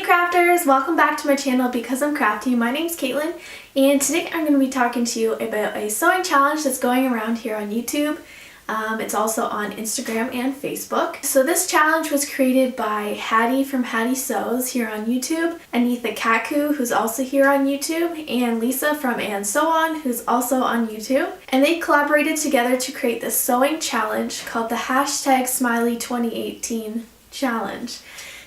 crafters, welcome back to my channel Because I'm Crafty. My name's Katelyn, and today I'm going to be talking to you about a sewing challenge that's going around here on YouTube. It's also on Instagram and Facebook. So this challenge was created by Hattie from Hattie Sews here on YouTube, Anitha Kaku, who's also here on YouTube, and Lisa from And Sew On, who's also on YouTube. And they collaborated together to create this sewing challenge called the #SMYLY 2018 challenge.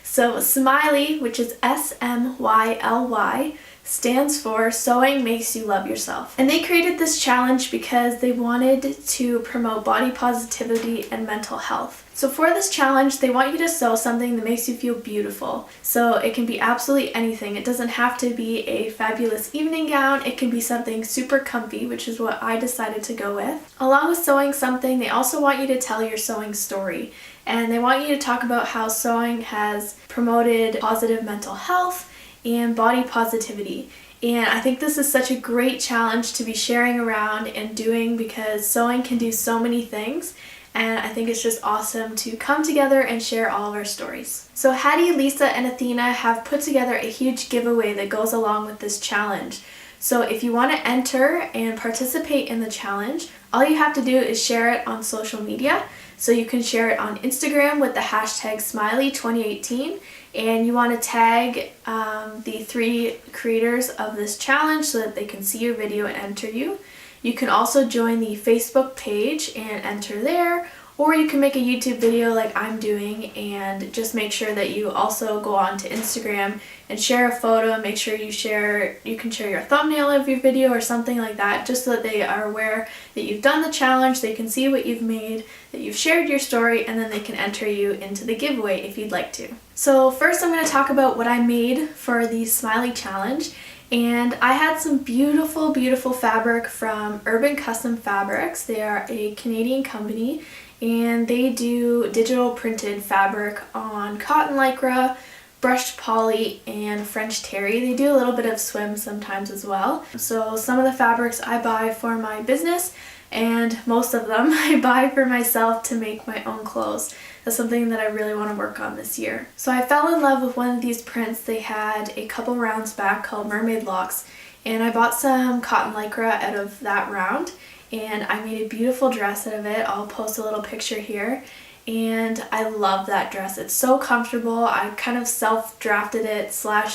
So SMYLY, which is SMYLY, stands for Sewing Makes You Love Yourself. And they created this challenge because they wanted to promote body positivity and mental health. So for this challenge, they want you to sew something that makes you feel beautiful. So it can be absolutely anything. It doesn't have to be a fabulous evening gown. It can be something super comfy, which is what I decided to go with. Along with sewing something, they also want you to tell your sewing story. And they want you to talk about how sewing has promoted positive mental health and body positivity. And I think this is such a great challenge to be sharing around and doing because sewing can do so many things. And I think it's just awesome to come together and share all of our stories. So Hattie, Lisa, and Athena have put together a huge giveaway that goes along with this challenge. So if you want to enter and participate in the challenge, all you have to do is share it on social media. So you can share it on Instagram with the #SMYLY 2018, and you want to tag the 3 creators of this challenge so that they can see your video and enter you. You can also join the Facebook page and enter there, or you can make a YouTube video like I'm doing and just make sure that you also go on to Instagram and share a photo and make sure you can share your thumbnail of your video or something like that, just so that they are aware that you've done the challenge, they can see what you've made, that you've shared your story, and then they can enter you into the giveaway if you'd like to. So first I'm going to talk about what I made for the SMYLY challenge. And I had some beautiful, beautiful fabric from Urban Custom Fabrics. They are a Canadian company and they do digital printed fabric on cotton lycra, brushed poly, and French terry. They do a little bit of swim sometimes as well. So some of the fabrics I buy for my business, and most of them I buy for myself to make my own clothes. That's something that I really want to work on this year. So I fell in love with one of these prints they had a couple rounds back called Mermaid Locks, and I bought some cotton lycra out of that round and I made a beautiful dress out of it. I'll post a little picture here, and I love that dress. It's so comfortable. I kind of self-drafted it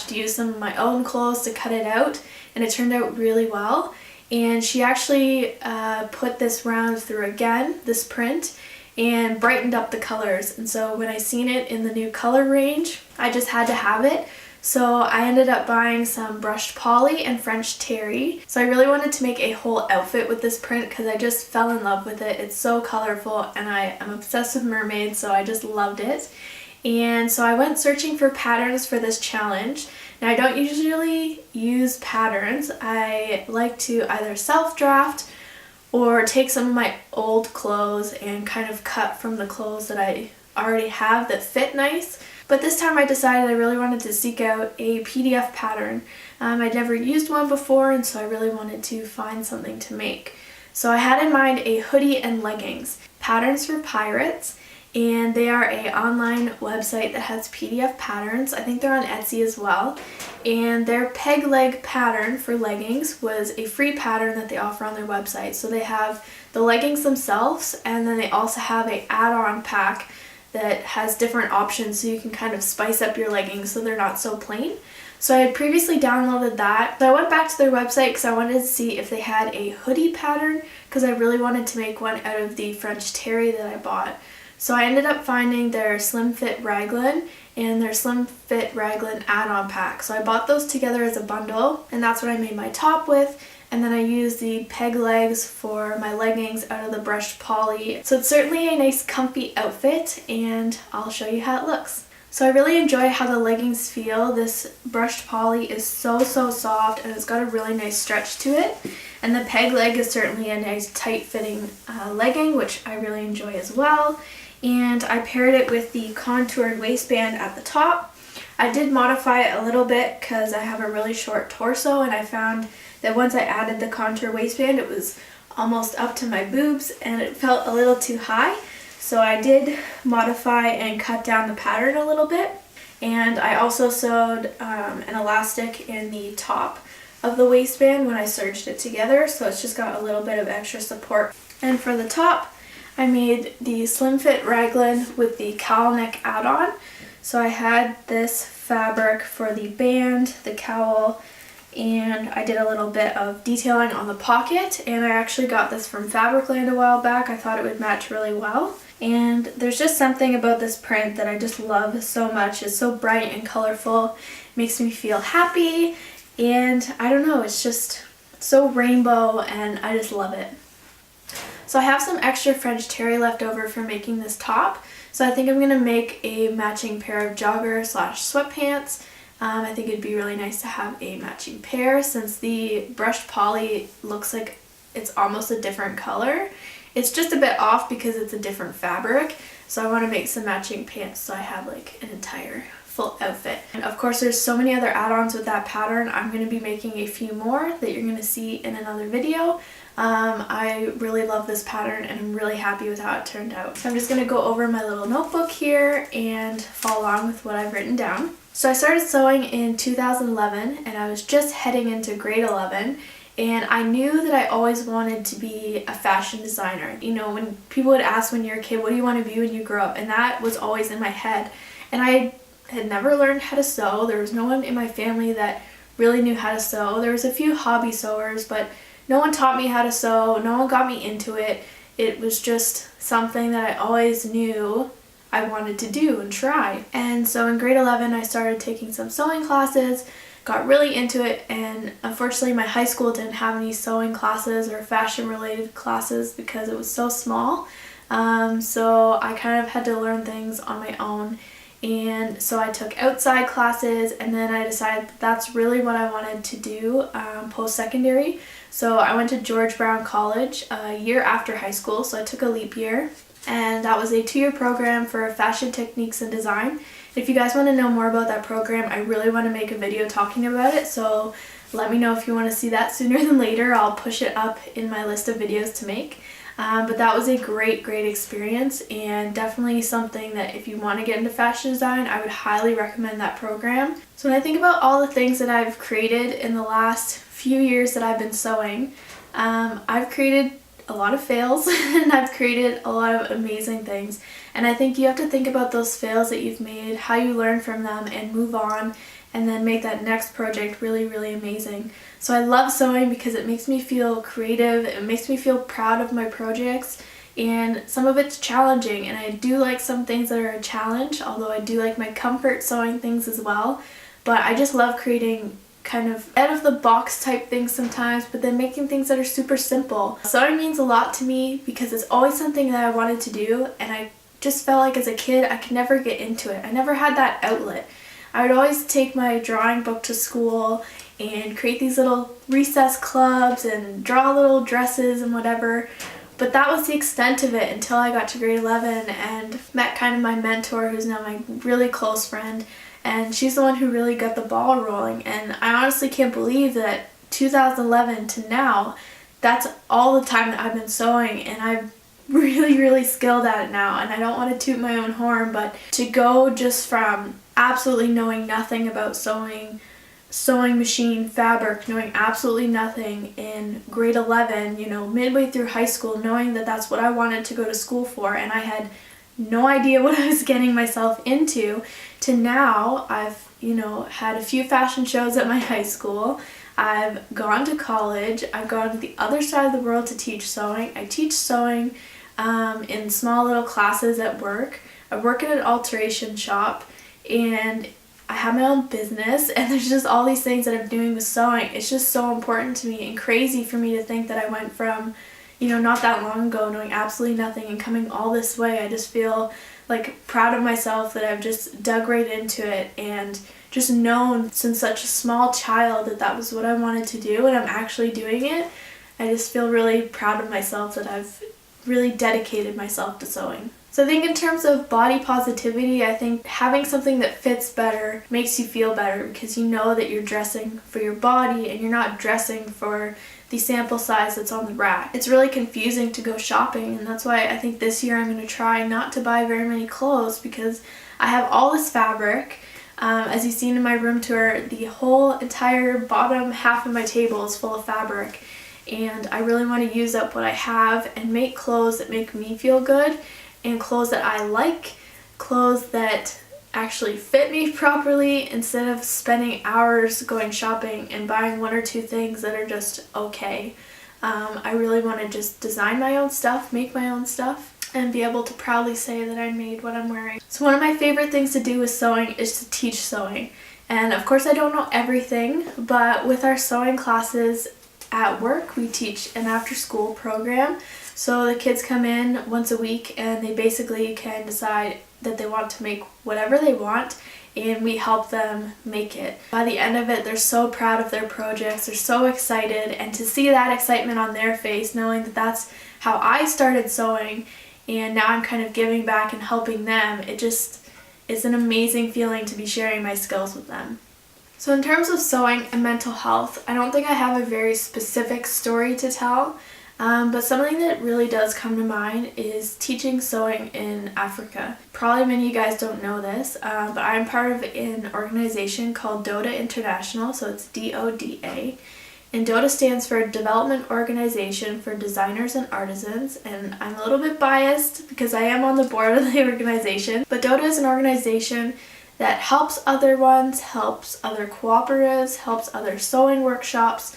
/ used some of my own clothes to cut it out, and it turned out really well. And she actually put this round through again, this print, and brightened up the colors. And so when I seen it in the new color range, I just had to have it. So I ended up buying some brushed poly and French terry. So I really wanted to make a whole outfit with this print because I just fell in love with it. It's so colorful and I am obsessed with mermaids, so I just loved it. And so I went searching for patterns for this challenge. Now I don't usually use patterns. I like to either self-draft or take some of my old clothes and kind of cut from the clothes that I already have that fit nice. But this time I decided I really wanted to seek out a PDF pattern. I'd never used one before, and so I really wanted to find something to make. So I had in mind a hoodie and leggings, patterns for pirates, and they are an online website that has PDF patterns. I think they're on Etsy as well. And their peg leg pattern for leggings was a free pattern that they offer on their website. So they have the leggings themselves, and then they also have an add-on pack that has different options so you can kind of spice up your leggings so they're not so plain. So I had previously downloaded that. So I went back to their website because I wanted to see if they had a hoodie pattern because I really wanted to make one out of the French terry that I bought. So I ended up finding their Slim Fit Raglan and their Slim Fit Raglan add-on pack. So I bought those together as a bundle, and that's what I made my top with. And then I used the peg legs for my leggings out of the brushed poly. So it's certainly a nice comfy outfit, and I'll show you how it looks. So I really enjoy how the leggings feel. This brushed poly is so soft, and it's got a really nice stretch to it. And the peg leg is certainly a nice tight fitting legging, which I really enjoy as well. And I paired it with the contoured waistband at the top. I did modify it a little bit because I have a really short torso, and I found that once I added the contour waistband, it was almost up to my boobs and it felt a little too high. So I did modify and cut down the pattern a little bit. And I also sewed an elastic in the top of the waistband when I serged it together, so it's just got a little bit of extra support. And for the top, I made the slim fit raglan with the cowl neck add-on. So I had this fabric for the band, the cowl, and I did a little bit of detailing on the pocket, and I actually got this from Fabricland a while back. I thought it would match really well. And there's just something about this print that I just love so much. It's so bright and colorful. It makes me feel happy, and I don't know, it's just so rainbow and I just love it. So I have some extra French terry left over for making this top. So I think I'm going to make a matching pair of jogger / sweatpants. I think it'd be really nice to have a matching pair since the brushed poly looks like it's almost a different color. It's just a bit off because it's a different fabric. So I want to make some matching pants so I have like an entire full outfit. And of course there's so many other add-ons with that pattern. I'm going to be making a few more that you're going to see in another video. I really love this pattern and I'm really happy with how it turned out. So I'm just going to go over my little notebook here and follow along with what I've written down. So I started sewing in 2011 and I was just heading into grade 11, and I knew that I always wanted to be a fashion designer. You know, when people would ask when you're a kid, what do you want to be when you grow up? And that was always in my head. And I had never learned how to sew. There was no one in my family that really knew how to sew. There was a few hobby sewers, but no one taught me how to sew. No one got me into it. It was just something that I always knew I wanted to do and try. And so in grade 11 I started taking some sewing classes, got really into it, and unfortunately my high school didn't have any sewing classes or fashion related classes because it was so small. So I kind of had to learn things on my own. And so I took outside classes, and then I decided that that's really what I wanted to do post-secondary. So I went to George Brown College a year after high school, so I took a leap year. And that was a 2-year program for fashion techniques and design. If you guys want to know more about that program, I really want to make a video talking about it, so let me know if you want to see that sooner than later. I'll push it up in my list of videos to make. But that was a great experience, and definitely something that if you want to get into fashion design, I would highly recommend that program. So when I think about all the things that I've created in the last few years that I've been sewing, I've created a lot of fails and I've created a lot of amazing things. And I think you have to think about those fails that you've made, how you learn from them, and move on, and then make that next project really amazing. So I love sewing because it makes me feel creative, it makes me feel proud of my projects, and some of it's challenging, and I do like some things that are a challenge, although I do like my comfort sewing things as well. But I just love creating kind of out of the box type things sometimes, but then making things that are super simple. Sewing means a lot to me because it's always something that I wanted to do, and I just felt like as a kid I could never get into it. I never had that outlet. I would always take my drawing book to school and create these little recess clubs and draw little dresses and whatever, but that was the extent of it until I got to grade 11 and met kind of my mentor, who's now my really close friend, and she's the one who really got the ball rolling. And I honestly can't believe that 2011 to now, that's all the time that I've been sewing, and I'm really skilled at it now. And I don't want to toot my own horn, but to go just from absolutely knowing nothing about sewing machine, fabric, knowing absolutely nothing in grade 11, you know, midway through high school, knowing that that's what I wanted to go to school for, and I had no idea what I was getting myself into, to now I've, you know, had a few fashion shows at my high school. I've gone to college. I've gone to the other side of the world to teach sewing. I teach sewing in small little classes at work. I work at an alteration shop, and I have my own business, and there's just all these things that I'm doing with sewing. It's just so important to me and crazy for me to think that I went from, you know, not that long ago knowing absolutely nothing and coming all this way. I just feel like proud of myself that I've just dug right into it and just known since such a small child that that was what I wanted to do, and I'm actually doing it. I just feel really proud of myself that I've really dedicated myself to sewing. So I think in terms of body positivity, I think having something that fits better makes you feel better because you know that you're dressing for your body and you're not dressing for the sample size that's on the rack. It's really confusing to go shopping, and that's why I think this year I'm going to try not to buy very many clothes because I have all this fabric. As you've seen in my room tour, the whole entire bottom half of my table is full of fabric, and I really want to use up what I have and make clothes that make me feel good, and clothes that I like, clothes that actually fit me properly, instead of spending hours going shopping and buying one or two things that are just okay. I really want to just design my own stuff, make my own stuff, and be able to proudly say that I made what I'm wearing. So one of my favorite things to do with sewing is to teach sewing. And of course I don't know everything, but with our sewing classes at work, we teach an after-school program. So the kids come in once a week and they basically can decide that they want to make whatever they want, and we help them make it. By the end of it, they're so proud of their projects, they're so excited, and to see that excitement on their face, knowing that that's how I started sewing, and now I'm kind of giving back and helping them, it's an amazing feeling to be sharing my skills with them. So in terms of sewing and mental health, I don't think I have a very specific story to tell, but something that really does come to mind is teaching sewing in Africa. Probably many of you guys don't know this, but I'm part of an organization called DODA International, so it's DODA. And DODA stands for Development Organization for Designers and Artisans, and I'm a little bit biased because I am on the board of the organization, but DODA is an organization that helps other ones, helps other cooperatives, helps other sewing workshops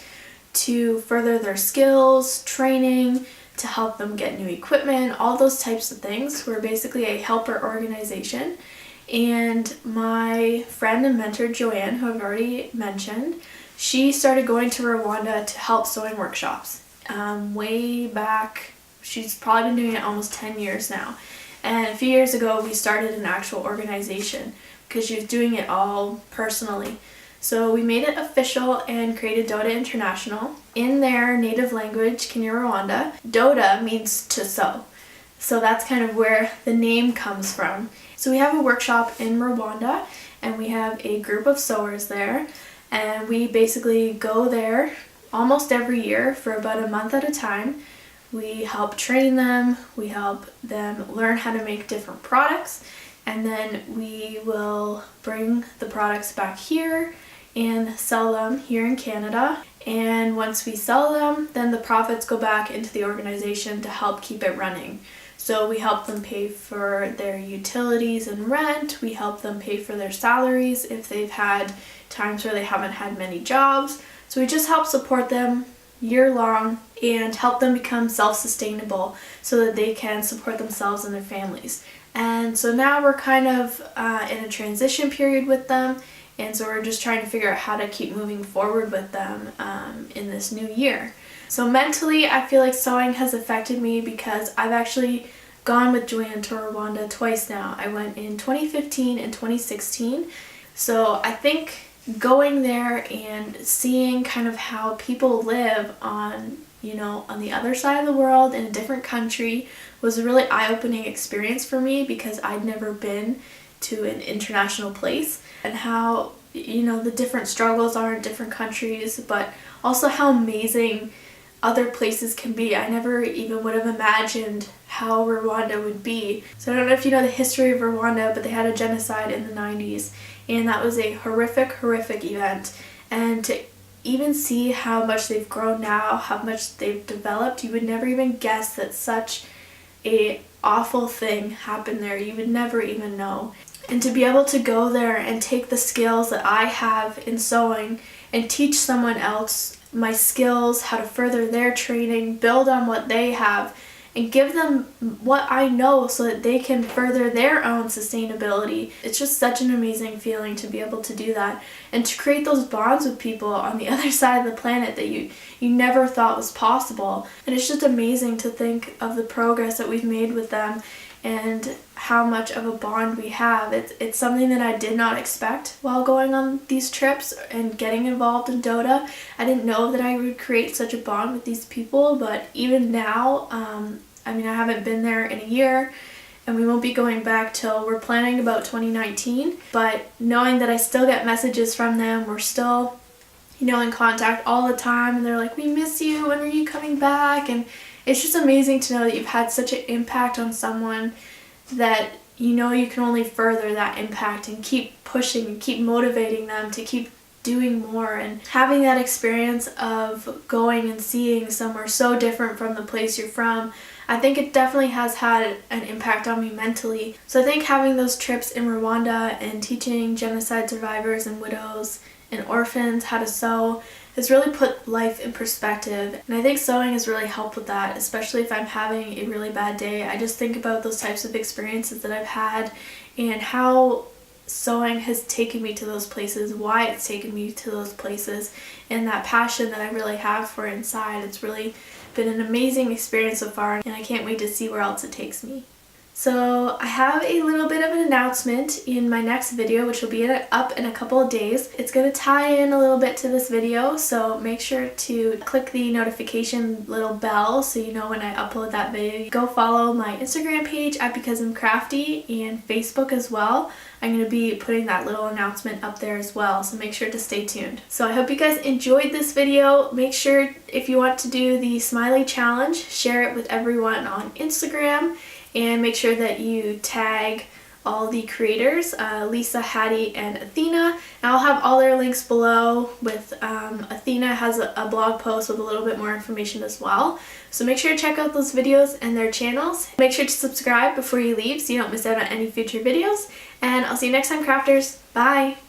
to further their skills, training, to help them get new equipment, all those types of things. We're basically a helper organization. And my friend and mentor Joanne, who I've already mentioned, she started going to Rwanda to help sewing workshops way back. She's probably been doing it almost 10 years now. And a few years ago we started an actual organization because she was doing it all personally. So we made it official and created DODA International. In their native language, Kinyarwanda, DODA means to sew. So that's kind of where the name comes from. So we have a workshop in Rwanda, and we have a group of sewers there, and we basically go there almost every year for about a month at a time. We help train them, we help them learn how to make different products, and then we will bring the products back here and sell them here in Canada. And once we sell them, then the profits go back into the organization to help keep it running. So we help them pay for their utilities and rent, we help them pay for their salaries if they've had times where they haven't had many jobs. So we just help support them year long and help them become self-sustainable so that they can support themselves and their families. And so now we're kind of in a transition period with them, and so we're just trying to figure out how to keep moving forward with them in this new year. So mentally, I feel like sewing has affected me because I've actually gone with Joanne to Rwanda twice now. I went in 2015 and 2016. So I think going there and seeing kind of how people live on the other side of the world in a different country was a really eye-opening experience for me because I'd never been to an international place, and how the different struggles are in different countries, but also how amazing other places can be. I never even would have imagined how Rwanda would be. So I don't know if you know the history of Rwanda, but they had a genocide in the 90s, and that was a horrific event. And to even see how much they've grown now, how much they've developed, you would never even guess that such a awful thing happened there. You would never even know. And to be able to go there and take the skills that I have in sewing and teach someone else my skills, how to further their training, build on what they have, and give them what I know so that they can further their own sustainability. It's just such an amazing feeling to be able to do that and to create those bonds with people on the other side of the planet that you never thought was possible. And it's just amazing to think of the progress that we've made with them and how much of a bond we have. It's something that I did not expect while going on these trips and getting involved in DODA. I didn't know that I would create such a bond with these people, but even now, I haven't been there in a year, and we won't be going back till we're planning about 2019, but knowing that I still get messages from them, we're still in contact all the time, and they're like, we miss you, when are you coming back? And it's just amazing to know that you've had such an impact on someone that you know you can only further that impact and keep pushing and keep motivating them to keep doing more. And having that experience of going and seeing somewhere so different from the place you're from, I think it definitely has had an impact on me mentally. So I think having those trips in Rwanda and teaching genocide survivors and widows and orphans how to sew has really put life in perspective. And I think sewing has really helped with that, especially if I'm having a really bad day. I just think about those types of experiences that I've had and how sewing has taken me to those places, why it's taken me to those places, and that passion that I really have for it inside. It's really been an amazing experience so far, and I can't wait to see where else it takes me. So I have a little bit of an announcement in my next video, which will be up in a couple of days. It's going to tie in a little bit to this video, so make sure to click the notification little bell so you know when I upload that video. Go follow my Instagram page at Because I'm Crafty and Facebook as well. I'm going to be putting that little announcement up there as well, so make sure to stay tuned. So I hope you guys enjoyed this video. Make sure if you want to do the SMYLY challenge, share it with everyone on Instagram. And make sure that you tag all the creators, Lisa, Hattie, and Athina. And I'll have all their links below. With Athina has a blog post with a little bit more information as well. So make sure to check out those videos and their channels. Make sure to subscribe before you leave so you don't miss out on any future videos. And I'll see you next time, crafters. Bye!